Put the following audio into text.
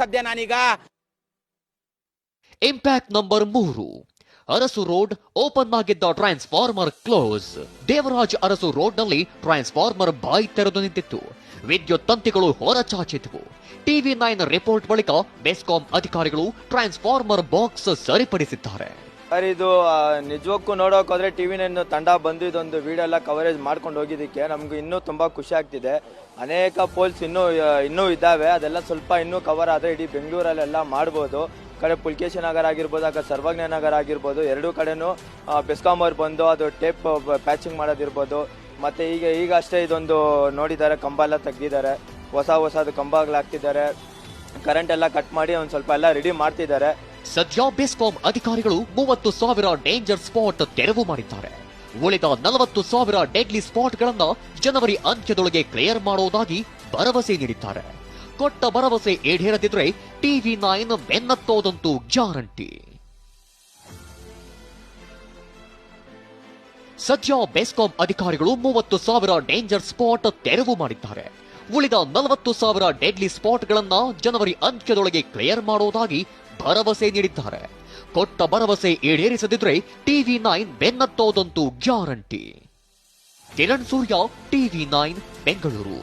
ಸದ್ಯ ನಾನೀಗ impact number 3 Arasu road open ಆಗಿದ್ದ ಟ್ರಾನ್ಸ್ಫಾರ್ಮರ್ ಕ್ಲೋಸ್. ದೇವರಾಜ್ ಅರಸು ರೋಡ್ನಲ್ಲಿ ಟ್ರಾನ್ಸ್ಫಾರ್ಮರ್ ಬಾಯಿ ತೆರೆದು ನಿಂತಿತ್ತು. ವಿದ್ಯುತ್ ತಂತಿಗಳು ಹೊರಚಾಚಿದ್ವು. ಟಿವಿ9 ರಿಪೋರ್ಟ್ ಬಳಿಕ ಬೆಸ್ಕಾಂ ಅಧಿಕಾರಿಗಳು ಟ್ರಾನ್ಸ್ಫಾರ್ಮರ್ ಬಾಕ್ಸ್ ಸರಿಪಡಿಸಿದ್ದಾರೆ. ಸರ್, ಇದು ನಿಜಕ್ಕೂ ನೋಡೋಕೆ ಹೋದ್ರೆ ಟಿವಿ9 ತಂಡ ಬಂದು ಇದೊಂದು ವಿಡಿಯೋ ಎಲ್ಲ ಕವರೇಜ್ ಮಾಡ್ಕೊಂಡು ಹೋಗಿದ್ದಕ್ಕೆ ನಮ್ಗೆ ಇನ್ನೂ ತುಂಬಾ ಖುಷಿ ಆಗ್ತಿದೆ. ಅನೇಕ ಪೋಲ್ಸ್ ಇನ್ನೂ ಇದ್ದಾವೆ, ಅದೆಲ್ಲ ಸ್ವಲ್ಪ ಇನ್ನೂ ಕವರ್ ಆದರೆ ಇಡೀ ಬೆಂಗಳೂರಲ್ಲೆಲ್ಲ ಮಾಡ್ಬೋದು. ಕಡೆ ಪುಲ್ಕೇಶಿ ನಗರ ಆಗಿರ್ಬೋದು, ಆಗ ಸರ್ವಜ್ಞ ನಗರ ಆಗಿರ್ಬೋದು, ಎರಡೂ ಕಡೆನೂ ಬೆಸ್ಕಾಂ ಅವ್ರು ಬಂದು ಅದು ಟೇಪ್ ಪ್ಯಾಚಿಂಗ್ ಮಾಡೋದಿರ್ಬೋದು. ಮತ್ತೆ ಈಗ ಅಷ್ಟೇ ಇದೊಂದು ನೋಡಿದ್ದಾರೆ, ಕಂಬ ಎಲ್ಲ ತೆಗ್ದಿದ್ದಾರೆ, ಹೊಸದು ಕಂಬಗಳಾಗ್ತಿದ್ದಾರೆ, ಕರೆಂಟ್ ಎಲ್ಲ ಕಟ್ ಮಾಡಿ ಒಂದು ಸ್ವಲ್ಪ ಎಲ್ಲ ರೆಡಿ ಮಾಡ್ತಿದ್ದಾರೆ. ಸದ್ಯ ಬೆಸ್ಕಾಂ ಅಧಿಕಾರಿಗಳು 30,000 ಡೇಂಜರ್ ಸ್ಪಾಟ್ ತೆರವು ಮಾಡಿದ್ದಾರೆ. ಉಳಿದ 40,000 ಡೆಡ್ಲಿ ಸ್ಪಾಟ್ಗಳನ್ನ ಜನವರಿ ಅಂತ್ಯದೊಳಗೆ ಕ್ಲಿಯರ್ ಮಾಡುವುದಾಗಿ ಭರವಸೆ ನೀಡಿದ್ದಾರೆ. ಕೊಟ್ಟ ಭರವಸೆ ಈಡೇರದಿದ್ರೆ ಟಿವಿ9 ಬೆನ್ನತ್ತೋದಂತೂ ಗ್ಯಾರಂಟಿ. ಸದ್ಯ ಬೆಸ್ಕಾಂ ಅಧಿಕಾರಿಗಳು 30,000 ಡೇಂಜರ್ ಸ್ಪಾಟ್ ತೆರವು ಮಾಡಿದ್ದಾರೆ. ಉಳಿದ 40,000 ಡೆಡ್ಲಿ ಸ್ಪಾಟ್ಗಳನ್ನ ಜನವರಿ ಅಂತ್ಯದೊಳಗೆ ಕ್ಲಿಯರ್ ಮಾಡುವುದಾಗಿ ಭರವಸೆ ನೀಡಿದ್ದಾರೆ. ಕೊಟ್ಟ ಭರವಸೆ ಈಡೇರಿಸದಿದ್ರೆ ಟಿವಿ9 ಬೆನ್ನತ್ತೋದಂತೂ ಗ್ಯಾರಂಟಿ. ಕಿರಣ್ ಸೂರ್ಯ, ಟಿವಿ9 ಬೆಂಗಳೂರು.